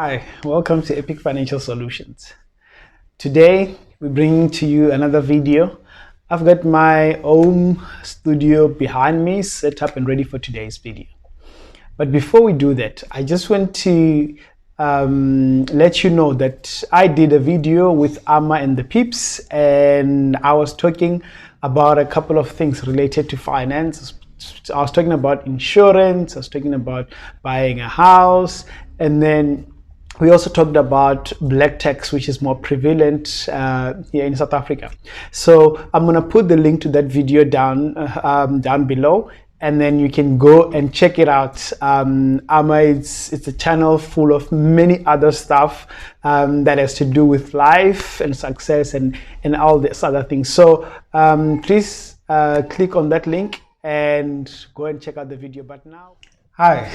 Hi, welcome to Epic Financial Solutions. Today we're bringing to you another video. I've got my home studio behind me set up and ready for today's video. But before we do that, I just want to let you know that I did a video with Amma and the Peeps, and I was talking about a couple of things related to finance. I was talking about insurance, I was talking about buying a house, and then we also talked about black tax, which is more prevalent here in South Africa. So I'm going to put the link to that video down below, and then you can go and check it out. Amma, it's a channel full of many other stuff that has to do with life and success and all this other things. So please click on that link and go and check out the video. But now, hi.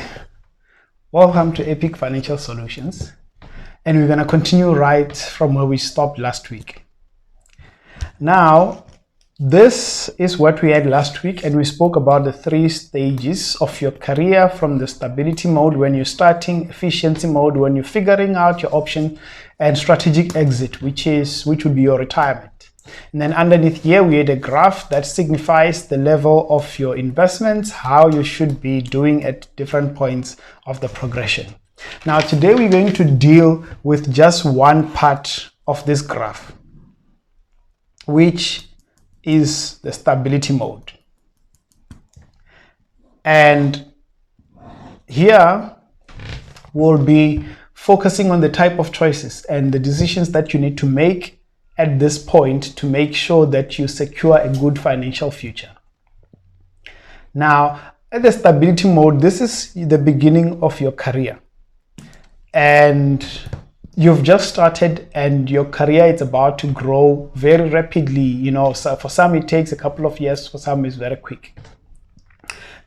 Welcome to Epic Financial Solutions, and we're going to continue right from where we stopped last week. Now, this is what we had last week, and we spoke about the 3 stages of your career, from the stability mode when you're starting, efficiency mode when you're figuring out your option, and strategic exit, which would be your retirement. And then underneath here, we had a graph that signifies the level of your investments, how you should be doing at different points of the progression. Now, today we're going to deal with just one part of this graph, which is the stability mode. And here we'll be focusing on the type of choices and the decisions that you need to make at this point to make sure that you secure a good financial future. Now, at the stability mode, this is the beginning of your career, and you've just started and your career is about to grow very rapidly. So for some it takes a couple of years, for some it's very quick.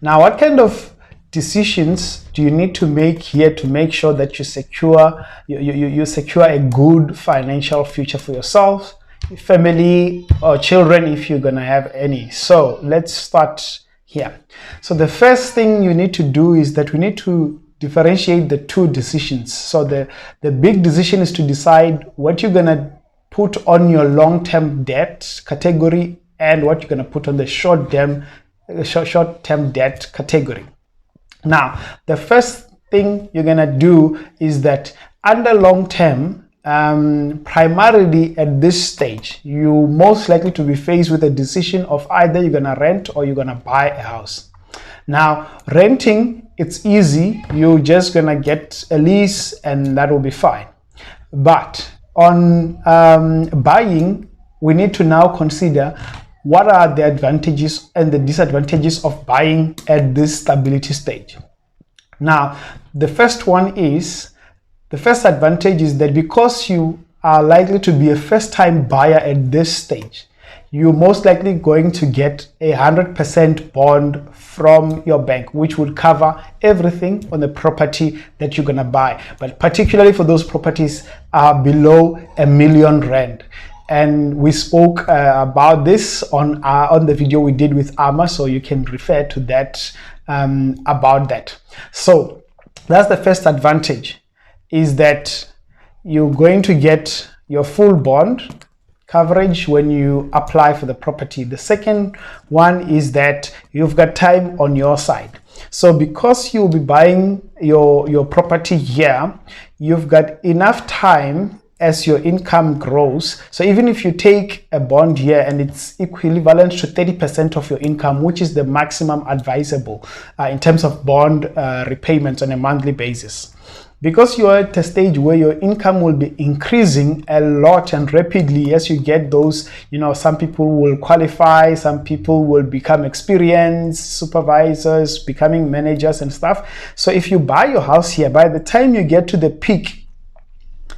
Now, what kind of decisions do you need to make here to make sure that you secure a good financial future for yourself, family, or children if you're gonna have any? So let's start here. So the first thing you need to do is that we need to differentiate the 2 decisions. So the big decision is to decide what you're gonna put on your long-term debt category and what you're gonna put on the short-term debt category. Now, the first thing you're gonna do is that under long term, primarily at this stage, you're most likely to be faced with a decision of either you're gonna rent or you're gonna buy a house. Now, renting, it's easy. You're just gonna get a lease and that will be fine. But on buying, we need to now consider what are the advantages and the disadvantages of buying at this stability stage. Now, the first advantage is that because you are likely to be a first-time buyer at this stage, you're most likely going to get 100% bond from your bank, which would cover everything on the property that you're gonna buy, but particularly for those properties below R1 million. And we spoke about this on the video we did with Amma, so you can refer to that about that. So that's the first advantage, is that you're going to get your full bond coverage when you apply for the property. The second one is that you've got time on your side. So because you'll be buying your property here, you've got enough time as your income grows. So even if you take a bond here and it's equivalent to 30% of your income, which is the maximum advisable in terms of bond repayments on a monthly basis, because you are at a stage where your income will be increasing a lot and rapidly as you get those, some people will qualify, some people will become experienced supervisors, becoming managers and stuff. So if you buy your house here, by the time you get to the peak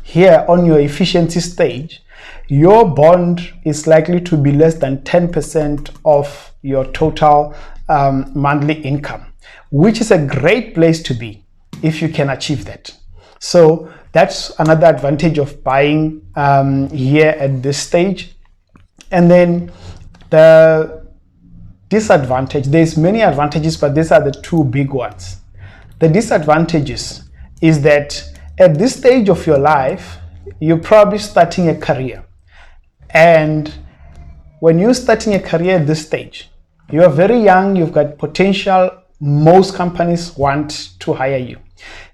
here on your efficiency stage, your bond is likely to be less than 10% of your total monthly income, which is a great place to be if you can achieve that. So that's another advantage of buying here at this stage. And then the disadvantage, there's many advantages, but these are the 2 big ones. The disadvantages is that At this stage of your life, you're probably starting a career. And when you're starting a career at this stage, you are very young, you've got potential, most companies want to hire you.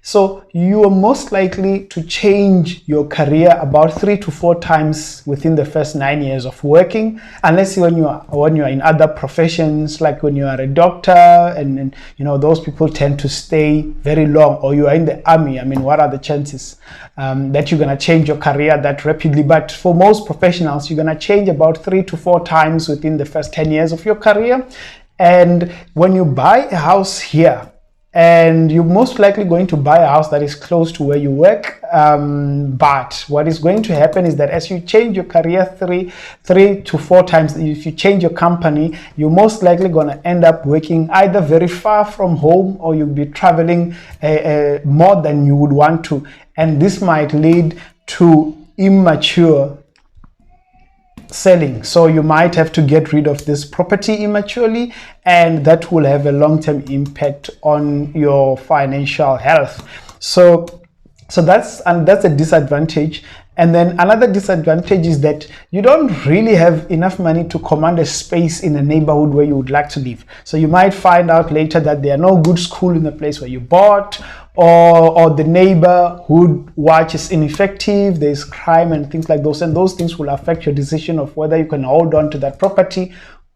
So you are most likely to change your career about 3 to 4 times within the first 9 years of working, unless when you are in other professions, like when you are a doctor, and those people tend to stay very long, or you are in the army. I mean, what are the chances that you're going to change your career that rapidly? But for most professionals, you're going to change about 3 to 4 times within the first 10 years of your career. And when you buy a house here, and you're most likely going to buy a house that is close to where you work, but what is going to happen is that as you change your career 3 to 4 times, if you change your company, you're most likely going to end up working either very far from home, or you'll be traveling more than you would want to, and this might lead to immature selling. So you might have to get rid of this property immaturely, and that will have a long-term impact on your financial health. So that's a disadvantage. And then another disadvantage is that you don't really have enough money to command a space in a neighborhood where you would like to live. So you might find out later that there are no good school in the place where you bought, or the neighborhood watch is ineffective, there's crime and things like those, and those things will affect your decision of whether you can hold on to that property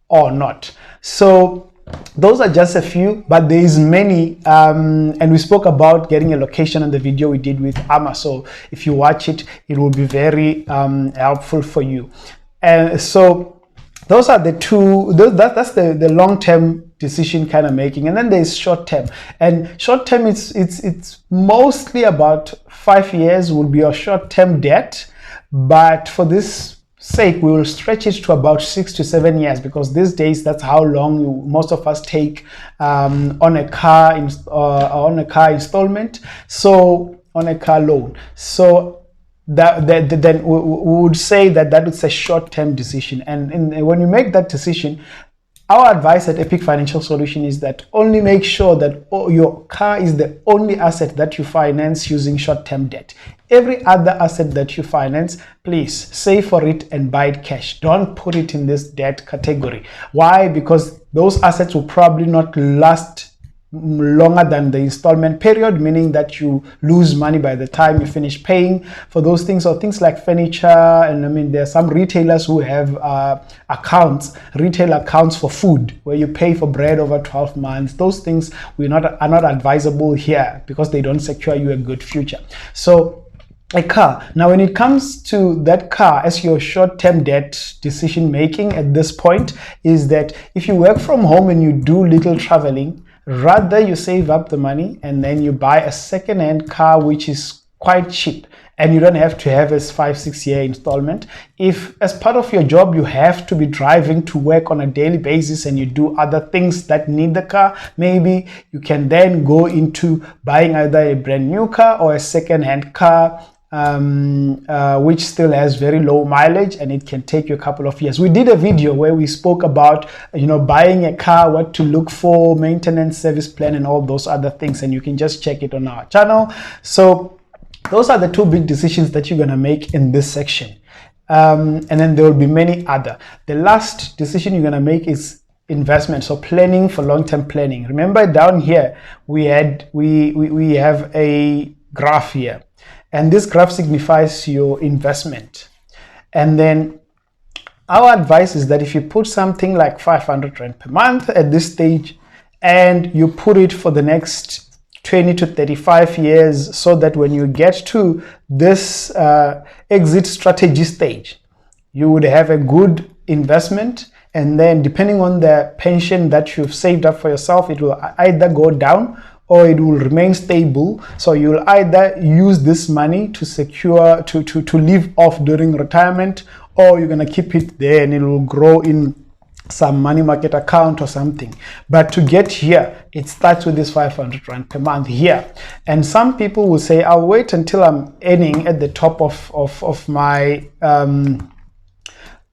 or not. So those are just a few, but there is many, and we spoke about getting a location in the video we did with Amma. So if you watch it, it will be very helpful for you. And so those are the two. That's the long-term decision kind of making. And then there's short-term. And short-term, it's mostly about 5 years will be your short-term debt, but for this sake, we will stretch it to about 6 to 7 years, because these days that's how long most of us take on a car installment, so on a car loan. So then we would say that it's a short-term decision, and when you make that decision, our advice at Epic Financial Solution is that only make sure that your car is the only asset that you finance using short-term debt. Every other asset that you finance, please save for it and buy it cash. Don't put it in this debt category. Why? Because those assets will probably not last longer than the installment period, meaning that you lose money by the time you finish paying for those things, or things like furniture. And I mean, there are some retailers who have retail accounts for food, where you pay for bread over 12 months. Those things are not advisable here, because they don't secure you a good future. So a car. Now, when it comes to that car as your short-term debt decision making at this point, is that if you work from home and you do little traveling, rather you save up the money and then you buy a second-hand car, which is quite cheap, and you don't have to have a 5-6 year installment. If as part of your job you have to be driving to work on a daily basis, and you do other things that need the car, maybe you can then go into buying either a brand new car or a second-hand car, which still has very low mileage, and it can take you a couple of years. We did a video where we spoke about buying a car, what to look for, maintenance, service plan, and all those other things, and you can just check it on our channel. So those are the two big decisions that you're going to make in this section, and then there will be many other. The last decision you're going to make is investment, so planning for long-term planning. Remember, down here we have a graph here, and this graph signifies your investment. And then our advice is that if you put something like 500 Rand per month at this stage, and you put it for the next 20 to 35 years, so that when you get to this exit strategy stage, you would have a good investment. And then depending on the pension that you've saved up for yourself, it will either go down or it will remain stable. So you'll either use this money to secure, to live off during retirement, or you're going to keep it there and it will grow in some money market account or something. But to get here, it starts with this 500 Rand per month here. And some people will say, I'll wait until I'm earning at the top of my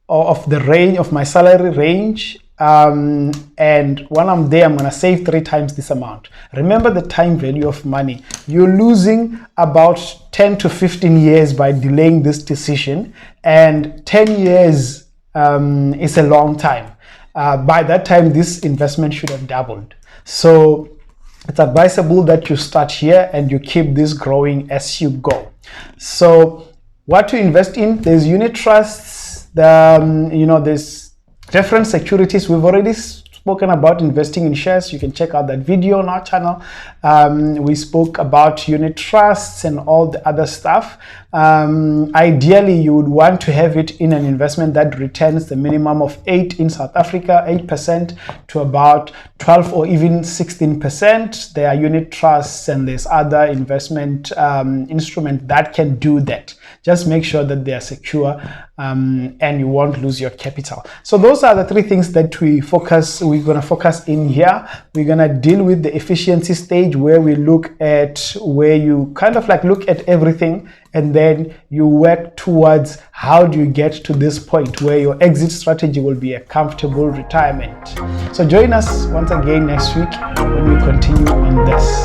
of the range of my salary range, and when I'm there, I'm going to save 3 times this amount. Remember the time value of money. You're losing about 10 to 15 years by delaying this decision, and 10 years is a long time. By that time, this investment should have doubled. So it's advisable that you start here and you keep this growing as you go. So what to invest in? There's unit trusts, there's different securities. We've already spoken about investing in shares. You can check out that video on our channel. We spoke about unit trusts and all the other stuff. Ideally, you would want to have it in an investment that returns the minimum of 8 in South Africa, 8% to about 12 or even 16%. There are unit trusts and there's other investment instruments that can do that. Just make sure that they are secure and you won't lose your capital. So those are the 3 things that we're going to focus in here. We're going to deal with the efficiency stage, where we look at where you kind of like look at everything and then you work towards how do you get to this point where your exit strategy will be a comfortable retirement. So join us once again next week when we continue on this.